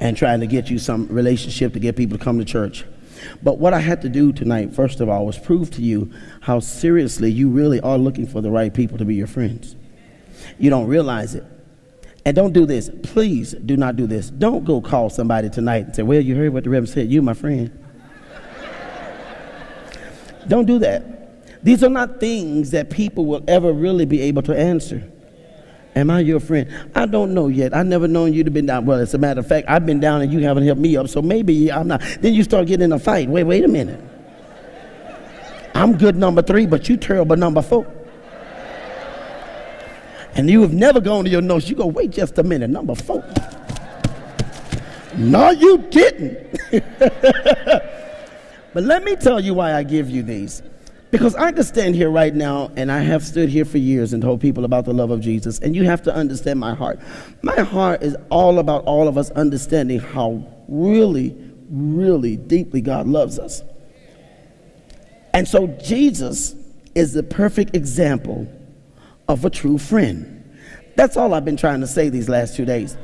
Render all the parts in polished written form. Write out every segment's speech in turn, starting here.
and trying to get you some relationship to get people to come to church. But what I had to do tonight, first of all, was prove to you how seriously you really are looking for the right people to be your friends. You don't realize it. And don't do this. Please do not do this. Don't go call somebody tonight and say, well, you heard what the Reverend said. You, my friend. Don't do that. These are not things that people will ever really be able to answer. Am I your friend? I don't know yet. I've never known you to be down. Well, as a matter of fact, I've been down and you haven't helped me up, so maybe I'm not. Then you start getting in a fight. Wait a minute. I'm good number 3, but you terrible number 4. And you have never gone to your notes. You go, wait just a minute, number 4. No, you didn't. But let me tell you why I give you these. Because I could stand here right now, and I have stood here for years and told people about the love of Jesus, and you have to understand my heart. My heart is all about all of us understanding how really, really deeply God loves us. And so Jesus is the perfect example of a true friend. That's all I've been trying to say these last 2 days.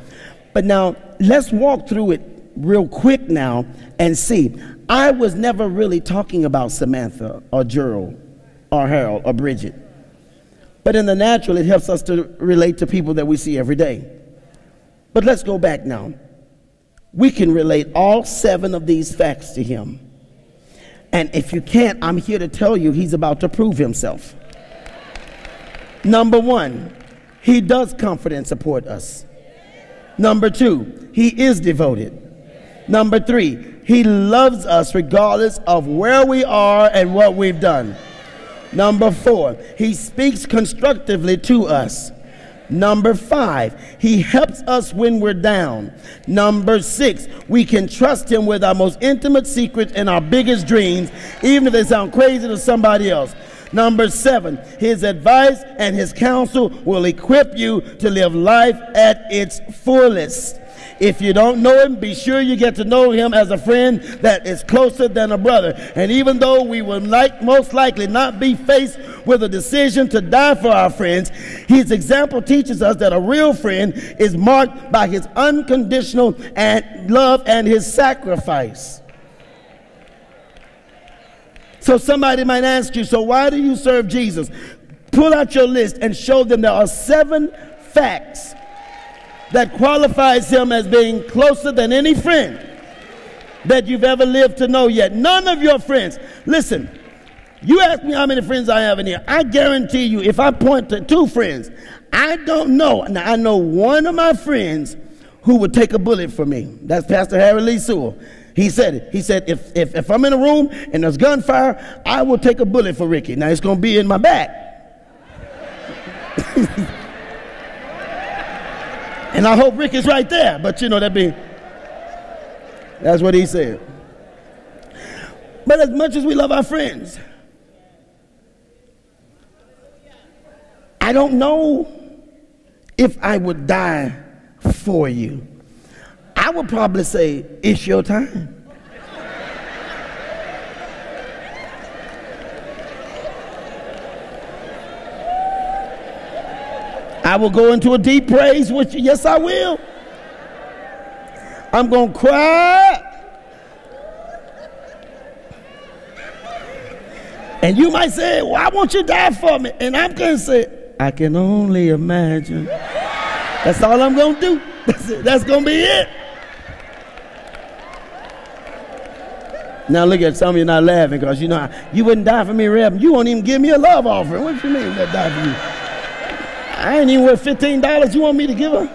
But now, let's walk through it real quick now and see. I was never really talking about Samantha or Gerald or Harold or Bridget. But in the natural, it helps us to relate to people that we see every day. But let's go back now. We can relate all 7 of these facts to him. And if you can't, I'm here to tell you he's about to prove himself. Number 1, he does comfort and support us. Number 2, he is devoted. Number 3, he loves us regardless of where we are and what we've done. Number 4, he speaks constructively to us. Number 5, he helps us when we're down. Number 6, we can trust him with our most intimate secrets and our biggest dreams, even if they sound crazy to somebody else. Number 7, his advice and his counsel will equip you to live life at its fullest. If you don't know him, be sure you get to know him as a friend that is closer than a brother. And even though we will most likely not be faced with a decision to die for our friends, his example teaches us that a real friend is marked by his unconditional love and his sacrifice. So somebody might ask you, so why do you serve Jesus? Pull out your list and show them there are 7 facts that qualifies him as being closer than any friend that you've ever lived to know yet. None of your friends. Listen, you ask me how many friends I have in here. I guarantee you, if I point to 2 friends, I don't know. Now, I know one of my friends who would take a bullet for me. That's Pastor Harry Lee Sewell. He said it. He said, if I'm in a room and there's gunfire, I will take a bullet for Rickie. Now, it's going to be in my back. And I hope Rickie's right there, but you know, that's what he said. But as much as we love our friends, I don't know if I would die for you. I would probably say, it's your time. I will go into a deep praise with you. Yes, I will. I'm going to cry. And you might say, well, I want you to die for me. And I'm going to say, I can only imagine. That's all I'm going to do. That's going to be it. Now look at some of you not laughing because you know you wouldn't die for me, Reb. You won't even give me a love offering. What do you mean that die for you? I ain't even worth $15. You want me to give her?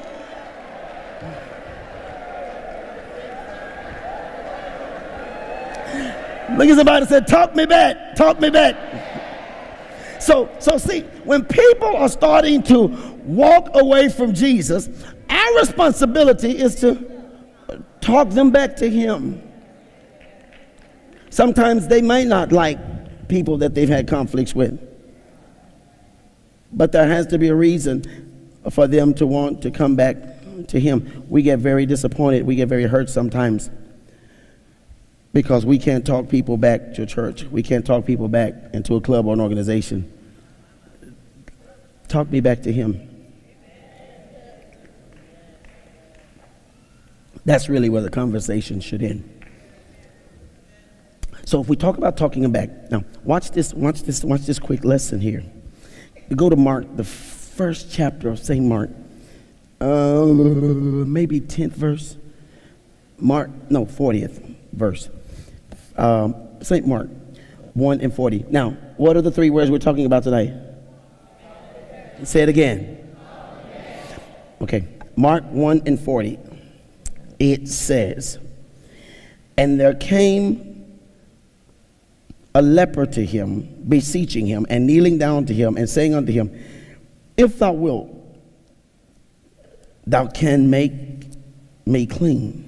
Look at somebody and say, talk me back, talk me back. So see, when people are starting to walk away from Jesus, our responsibility is to talk them back to him. Sometimes they might not like people that they've had conflicts with. But there has to be a reason for them to want to come back to him. We get very disappointed. We get very hurt sometimes because we can't talk people back to church. We can't talk people back into a club or an organization. Talk me back to him. That's really where the conversation should end. So if we talk about talking him back, now watch this quick lesson here. We go to Mark, the first chapter of St. Mark, maybe 10th verse. 40th verse. St. Mark 1 and 40. Now, what are the three words we're talking about tonight? Say it again. Okay, Mark 1 and 40. It says, and there came a leper to him, beseeching him, and kneeling down to him, and saying unto him, if thou wilt, thou can make me clean.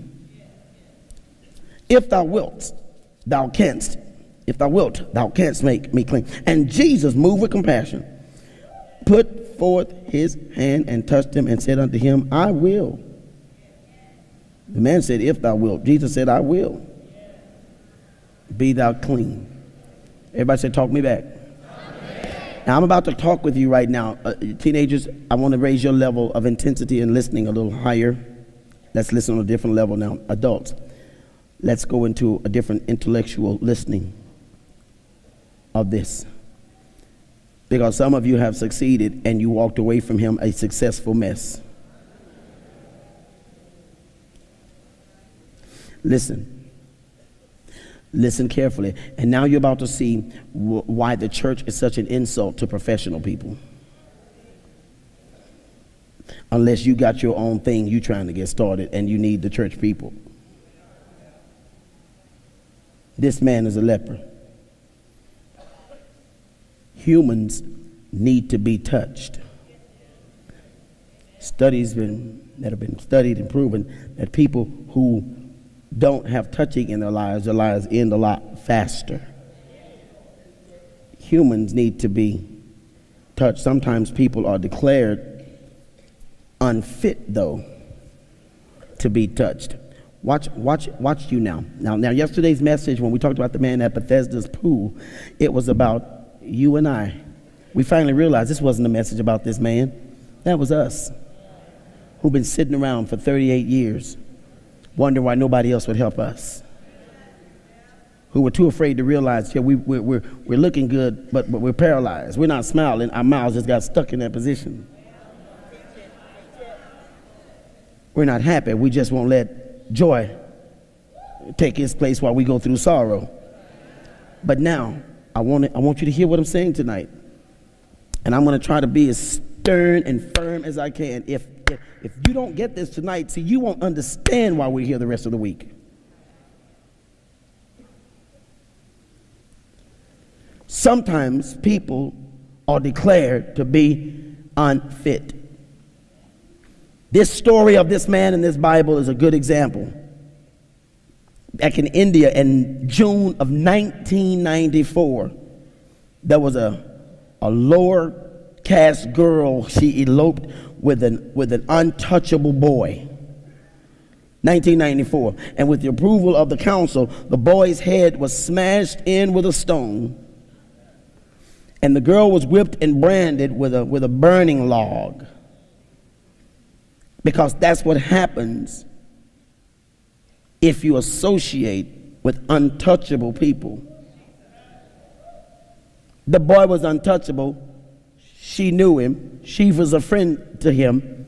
If thou wilt, thou canst. If thou wilt, thou canst make me clean. And Jesus, moved with compassion, put forth his hand and touched him and said unto him, I will. The man said, if thou wilt. Jesus said, I will. Be thou clean. Everybody say, talk me back. Now, I'm about to talk with you right now. Teenagers, I want to raise your level of intensity and listening a little higher. Let's listen on a different level now. Adults, let's go into a different intellectual listening of this. Because some of you have succeeded and you walked away from him a successful mess. Listen. Listen carefully. And now you're about to see why the church is such an insult to professional people. Unless you got your own thing you trying to get started and you need the church people. This man is a leper. Humans need to be touched. Studies that have been studied and proven that people who don't have touching in their lives end a lot faster. Humans need to be touched. Sometimes people are declared unfit, though, to be touched. Watch you now. Now, yesterday's message, when we talked about the man at Bethesda's pool, it was about you and I. We finally realized this wasn't a message about this man. That was us, who've been sitting around for 38 years, wondering why nobody else would help us. Who were too afraid to realize, yeah, we're looking good, but we're paralyzed. We're not smiling. Our mouths just got stuck in that position. We're not happy. We just won't let joy take its place while we go through sorrow. But now, I want you to hear what I'm saying tonight. And I'm going to try to be as stern and firm as I can. If you don't get this tonight, see, you won't understand why we're here the rest of the week. Sometimes people are declared to be unfit. This story of this man in this Bible is a good example. Back in India in June of 1994, there was a lower caste girl. She eloped with an untouchable boy. 1994. And with the approval of the council, the boy's head was smashed in with a stone. And the girl was whipped and branded with a burning log. Because that's what happens if you associate with untouchable people. The boy was untouchable. She knew him. She was a friend to him.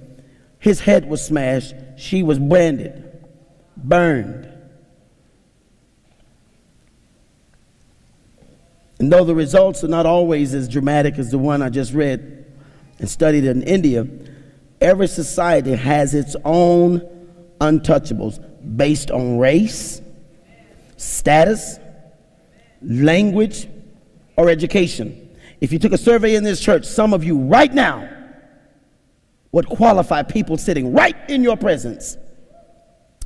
His head was smashed. She was branded, burned. And though the results are not always as dramatic as the one I just read and studied in India, every society has its own untouchables based on race, status, language, or education. If you took a survey in this church, some of you right now would qualify people sitting right in your presence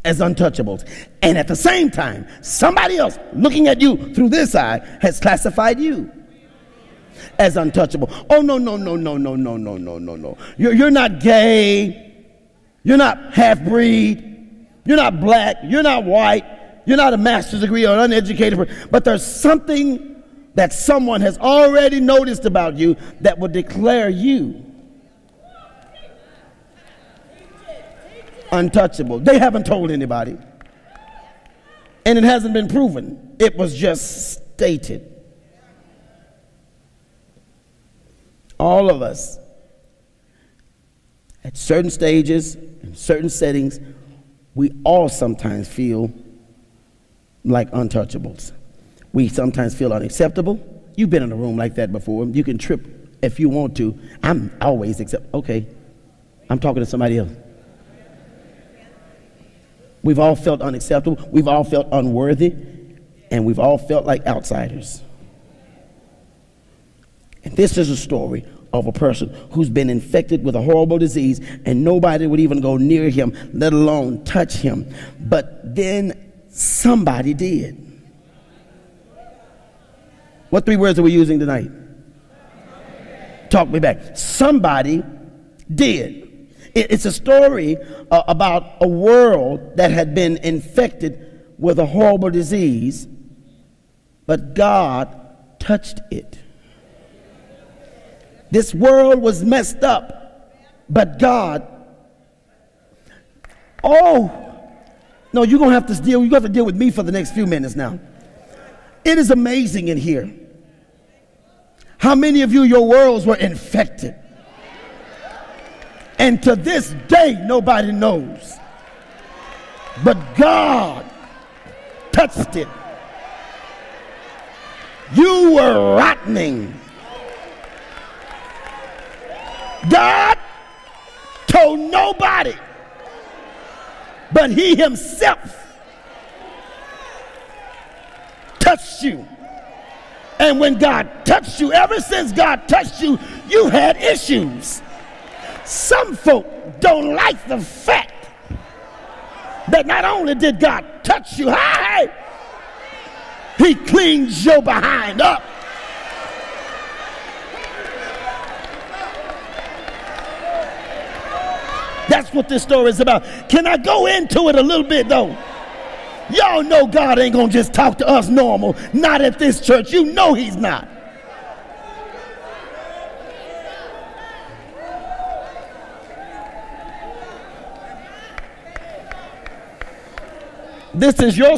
as untouchables. And at the same time, somebody else looking at you through this eye has classified you as untouchable. Oh, no, no, no, no, no, no, no, no, no, no. You're not gay. You're not half-breed. You're not black. You're not white. You're not a master's degree or uneducated. But there's something that someone has already noticed about you that will declare you untouchable. They haven't told anybody. And it hasn't been proven. It was just stated. All of us, at certain stages, in certain settings, we all sometimes feel like untouchables. We sometimes feel unacceptable. You've been in a room like that before. You can trip if you want to. I'm always okay, I'm talking to somebody else. We've all felt unacceptable. We've all felt unworthy. And we've all felt like outsiders. And this is a story of a person who's been infected with a horrible disease and nobody would even go near him, let alone touch him. But then somebody did. What 3 words are we using tonight? Talk me back. Somebody did. It's a story about a world that had been infected with a horrible disease, but God touched it. This world was messed up, but God, no, you're going to have to deal with me for the next few minutes now. It is amazing in here. How many of you, your worlds were infected? And to this day, nobody knows. But God touched it. You were rotting. God told nobody, but he himself touched you. And when God touched you, ever since God touched you, you had issues. Some folk don't like the fact that not only did God touch you, he cleans your behind up. That's what this story is about. Can I go into it a little bit though? Y'all know God ain't gonna just talk to us normal. Not at this church. You know he's not. This is your